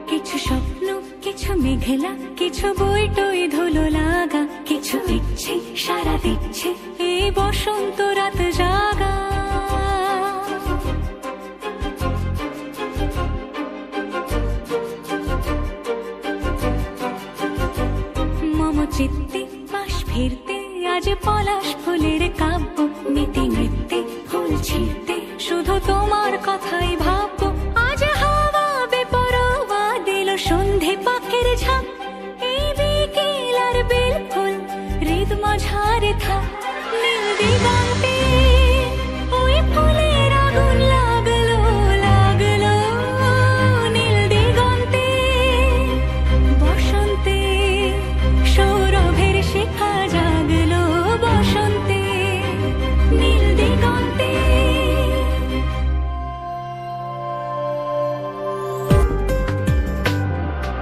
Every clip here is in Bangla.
কিছু স্বপ্ন, কিছু মেঘলা, কিছু বই টই ধুলো লাগা, কিছু ইচ্ছে সারা দিচ্ছে এই বসন্ত রাত জাগা। মম চিত্তে পাশ ফিরতে আজ পলাশ ফুলের কাব্য, নীতি নৃত্যে ফুল ছিঁড়তে শুধু তোমার কথাই ভাববো। আজ হাওয়া বেপরোয়া দিল সন্ধে পাখির ঝাঁক, এই বিকেল আর বিলকুল হৃদ মাঝারে থাক। নীল দিগন্তে ওই ফুলের আগুন লাগলো লাগলো, নীল দিগন্তে বসন্তে সৌরভের শিখা জাগলো, বসন্তে নীল দিগন্তে।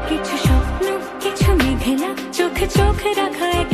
কিছু স্বপ্ন, কিছু মেঘলা, চোখে চোখ রাখা এক